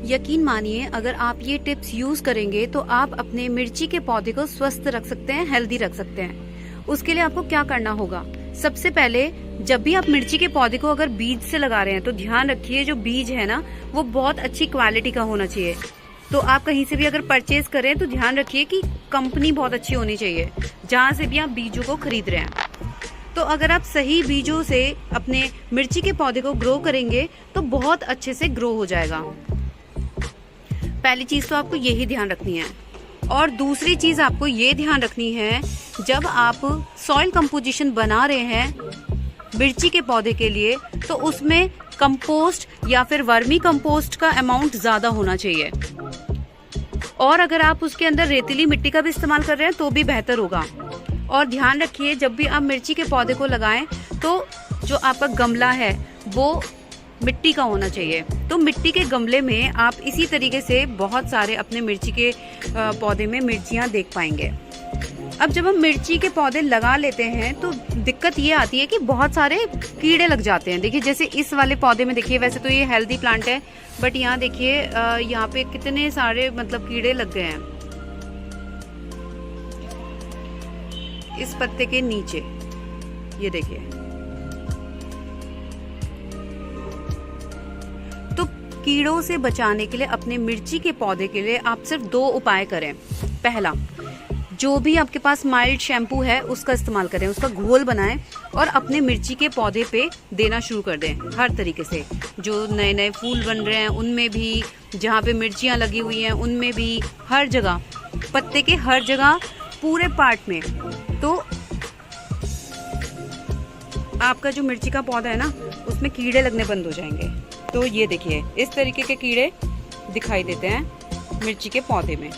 यकीन मानिए, अगर आप ये टिप्स यूज करेंगे तो आप अपने मिर्ची के पौधे को स्वस्थ रख सकते हैं, हेल्दी रख सकते हैं। उसके लिए आपको क्या करना होगा? सबसे पहले, जब भी आप मिर्ची के पौधे को अगर बीज से लगा रहे हैं तो ध्यान रखिए जो बीज है ना, वो बहुत अच्छी क्वालिटी का होना चाहिए। तो आप कहीं से भी अगर परचेज करें तो ध्यान रखिए कि कंपनी बहुत अच्छी होनी चाहिए जहां से भी आप बीजों को खरीद रहे हैं। तो अगर आप सही बीजों से अपने मिर्ची के पौधे को ग्रो करेंगे तो बहुत अच्छे से ग्रो हो जाएगा। पहली चीज तो आपको यही ध्यान रखनी है। और दूसरी चीज आपको ये ध्यान रखनी है, जब आप सॉइल कंपोजिशन बना रहे हैं मिर्ची के पौधे के लिए तो उसमें कंपोस्ट या फिर वर्मी कंपोस्ट का अमाउंट ज्यादा होना चाहिए। और अगर आप उसके अंदर रेतीली मिट्टी का भी इस्तेमाल कर रहे हैं तो भी बेहतर होगा। और ध्यान रखिए, जब भी आप मिर्ची के पौधे को लगाएं तो जो आपका गमला है वो मिट्टी का होना चाहिए। तो मिट्टी के गमले में आप इसी तरीके से बहुत सारे अपने मिर्ची के पौधे में मिर्चियां देख पाएंगे। अब जब हम मिर्ची के पौधे लगा लेते हैं तो दिक्कत ये आती है कि बहुत सारे कीड़े लग जाते हैं। देखिए, जैसे इस वाले पौधे में देखिए, वैसे तो ये हेल्दी प्लांट है, बट यहाँ देखिए यहाँ पे कितने सारे मतलब कीड़े लग गए हैं इस पत्ते के नीचे। ये देखिए, तो कीड़ों से बचाने के लिए अपने मिर्ची के पौधे के लिए आप सिर्फ 2 उपाय करें। पहला, जो भी आपके पास माइल्ड शैम्पू है उसका इस्तेमाल करें, उसका घोल बनाएं और अपने मिर्ची के पौधे पे देना शुरू कर दें। हर तरीके से, जो नए नए फूल बन रहे हैं उनमें भी, जहाँ पे मिर्चियाँ लगी हुई हैं उनमें भी, हर जगह, पत्ते के हर जगह, पूरे पार्ट में। तो आपका जो मिर्ची का पौधा है ना, उसमें कीड़े लगने बंद हो जाएंगे। तो ये देखिए, इस तरीके के कीड़े दिखाई देते हैं मिर्ची के पौधे में।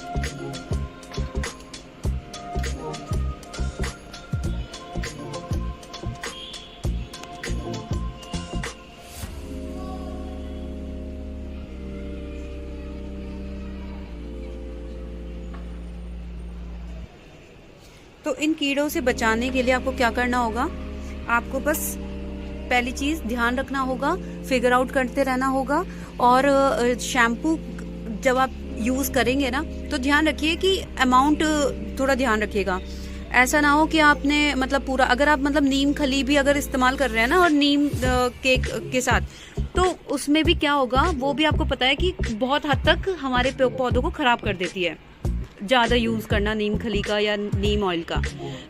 तो इन कीड़ों से बचाने के लिए आपको क्या करना होगा? आपको बस पहली चीज ध्यान रखना होगा, फिगर आउट करते रहना होगा। और शैम्पू जब आप यूज करेंगे ना तो ध्यान रखिए कि अमाउंट थोड़ा ध्यान रखिएगा। ऐसा ना हो कि आपने मतलब पूरा, अगर आप मतलब नीम खली भी अगर इस्तेमाल कर रहे हैं ना, और नीम केक के साथ, तो उसमें भी क्या होगा, वो भी आपको पता है कि बहुत हद तक हमारे पौधों को खराब कर देती है ज़्यादा यूज़ करना नीम खली का या नीम ऑयल का।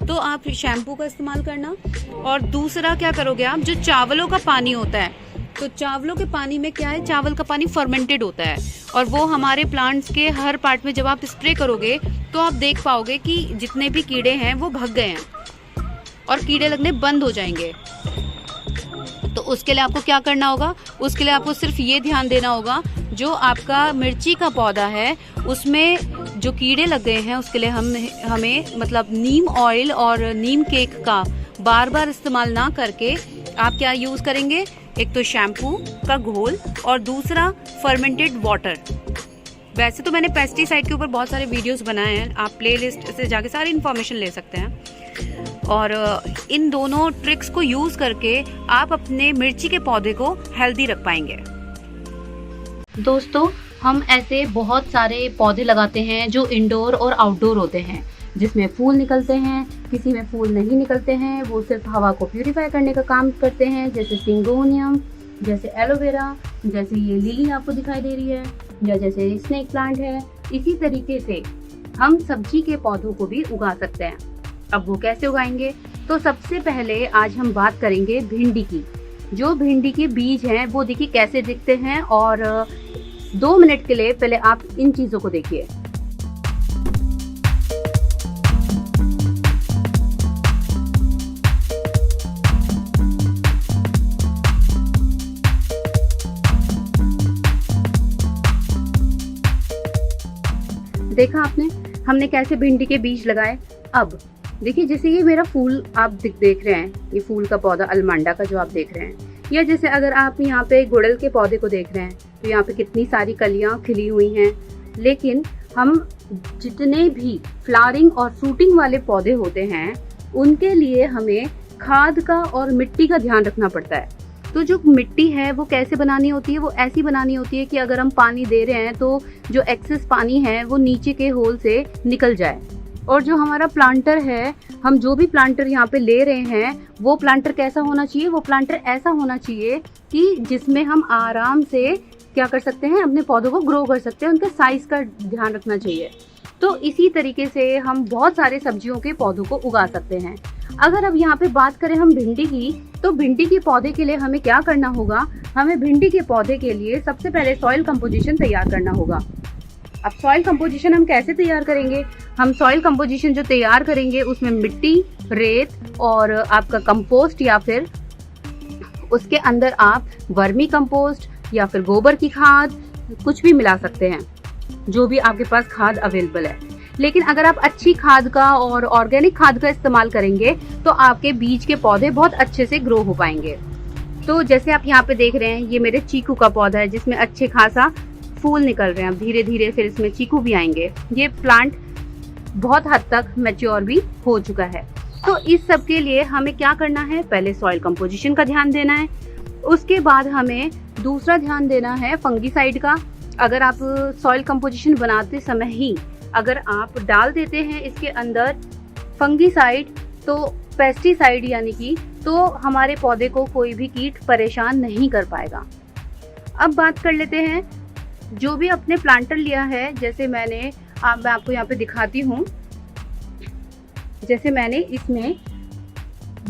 तो आप शैम्पू का इस्तेमाल करना। और दूसरा क्या करोगे आप, जो चावलों का पानी होता है, तो चावलों के पानी में क्या है, चावल का पानी फर्मेंटेड होता है और वो हमारे प्लांट्स के हर पार्ट में जब आप स्प्रे करोगे तो आप देख पाओगे कि जितने भी कीड़े हैं वो भाग गए हैं और कीड़े लगने बंद हो जाएंगे। तो उसके लिए आपको क्या करना होगा? उसके लिए आपको सिर्फ ये ध्यान देना होगा, जो आपका मिर्ची का पौधा है उसमें जो कीड़े लग गए हैं उसके लिए हमें मतलब नीम ऑयल और नीम केक का बार बार इस्तेमाल ना करके आप क्या यूज करेंगे? एक तो शैम्पू का घोल और दूसरा फर्मेंटेड वाटर। वैसे तो मैंने पेस्टिसाइड के ऊपर बहुत सारे वीडियोस बनाए हैं, आप प्लेलिस्ट से जाके सारी इन्फॉर्मेशन ले सकते हैं। और इन दोनों ट्रिक्स को यूज करके आप अपने मिर्ची के पौधे को हेल्दी रख पाएंगे। दोस्तों, हम ऐसे बहुत सारे पौधे लगाते हैं जो इंडोर और आउटडोर होते हैं, जिसमें फूल निकलते हैं, किसी में फूल नहीं निकलते हैं, वो सिर्फ हवा को प्यूरिफाई करने का काम करते हैं, जैसे सिंगोनियम, जैसे एलोवेरा, जैसे ये लिली आपको दिखाई दे रही है, या जैसे स्नेक प्लांट है। इसी तरीके से हम सब्जी के पौधों को भी उगा सकते हैं। अब वो कैसे उगाएंगे? तो सबसे पहले आज हम बात करेंगे भिंडी की। जो भिंडी के बीज हैं वो देखिए कैसे दिखते हैं, और 2 मिनट के लिए पहले आप इन चीजों को देखिए। देखा आपने, हमने कैसे भिंडी के बीज लगाए। अब देखिए, जैसे ये मेरा फूल आप देख रहे हैं, ये फूल का पौधा अलमांडा का जो आप देख रहे हैं, या जैसे अगर आप यहाँ पे गुड़हल के पौधे को देख रहे हैं तो यहाँ पे कितनी सारी कलियां खिली हुई हैं। लेकिन हम जितने भी फ्लावरिंग और फ्रूटिंग वाले पौधे होते हैं उनके लिए हमें खाद का और मिट्टी का ध्यान रखना पड़ता है। तो जो मिट्टी है वो कैसे बनानी होती है, वो ऐसी बनानी होती है कि अगर हम पानी दे रहे हैं तो जो एक्सेस पानी है वो नीचे के होल से निकल जाए। और जो हमारा प्लांटर है, हम जो भी प्लांटर यहाँ पे ले रहे हैं वो प्लांटर कैसा होना चाहिए, वो प्लांटर ऐसा होना चाहिए कि जिसमें हम आराम से क्या कर सकते हैं, अपने पौधों को ग्रो कर सकते हैं, उनके साइज का ध्यान रखना चाहिए। तो इसी तरीके से हम बहुत सारे सब्जियों के पौधों को उगा सकते हैं। अगर अब यहाँ पे बात करें हम भिंडी की, तो भिंडी के पौधे के लिए हमें क्या करना होगा, हमें भिंडी के पौधे के लिए सबसे पहले सॉइल कंपोजिशन तैयार करना होगा। अब सॉइल कंपोजिशन हम कैसे तैयार करेंगे, हम सॉइल कंपोजिशन जो तैयार करेंगे उसमें मिट्टी, रेत और आपका कंपोस्ट या फिर उसके अंदर आप वर्मी कंपोस्ट या फिर गोबर की खाद कुछ भी मिला सकते हैं, जो भी आपके पास खाद अवेलेबल है। लेकिन अगर आप अच्छी खाद का और ऑर्गेनिक खाद का इस्तेमाल करेंगे तो आपके बीज के पौधे बहुत अच्छे से ग्रो हो पाएंगे। तो जैसे आप यहाँ पे देख रहे हैं, ये मेरे चीकू का पौधा है जिसमें अच्छे खासा फूल निकल रहे हैं। अब धीरे धीरे फिर इसमें चीकू भी आएंगे। ये प्लांट बहुत हद तक मैच्योर भी हो चुका है। तो इस सब के लिए हमें क्या करना है, पहले सॉइल कंपोजिशन का ध्यान देना है, उसके बाद हमें दूसरा ध्यान देना है फंगीसाइड का। अगर आप सॉइल कंपोजिशन बनाते समय ही अगर आप डाल देते हैं इसके अंदर फंगीसाइड, तो पेस्टिसाइड यानी कि, तो हमारे पौधे को कोई भी कीट परेशान नहीं कर पाएगा। अब बात कर लेते हैं जो भी अपने प्लांटर लिया है, जैसे मैं आपको यहाँ पे दिखाती हूँ। जैसे मैंने इसमें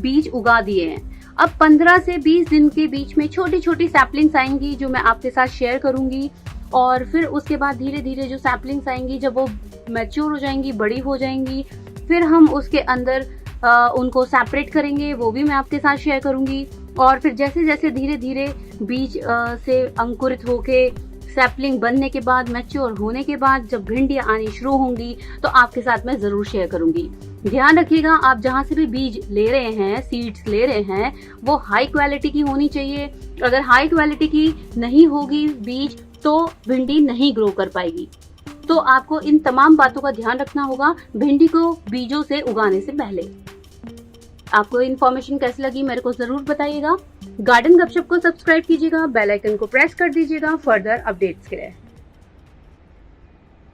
बीज उगा दिए हैं। अब 15 से 20 दिन के बीच में छोटी छोटी सैपलिंग्स आएंगी जो मैं आपके साथ शेयर करूंगी। और फिर उसके बाद धीरे धीरे जो सैपलिंग्स आएंगी, जब वो मैच्योर हो जाएंगी, बड़ी हो जाएंगी, फिर हम उसके अंदर उनको सेपरेट करेंगे, वो भी मैं आपके साथ शेयर करूंगी। और फिर जैसे जैसे धीरे धीरे बीज से अंकुरित होके सैपलिंग बनने के बाद, मैच्योर होने के बाद जब भिंडियाँ आनी शुरू होंगी तो आपके साथ मैं जरूर शेयर करूंगी। ध्यान रखिएगा, आप जहाँ से भी बीज ले रहे हैं, सीड्स ले रहे हैं, वो हाई क्वालिटी की होनी चाहिए। अगर हाई क्वालिटी की नहीं होगी बीज तो भिंडी नहीं ग्रो कर पाएगी। तो आपको इन तमाम बातों का ध्यान रखना होगा भिंडी को बीजों से उगाने से पहले। आपको इन्फॉर्मेशन कैसी लगी मेरे को जरूर बताइएगा। गार्डन गपशप को सब्सक्राइब कीजिएगा, बेल आइकन को प्रेस कर दीजिएगा फर्दर अपडेट्स के लिए।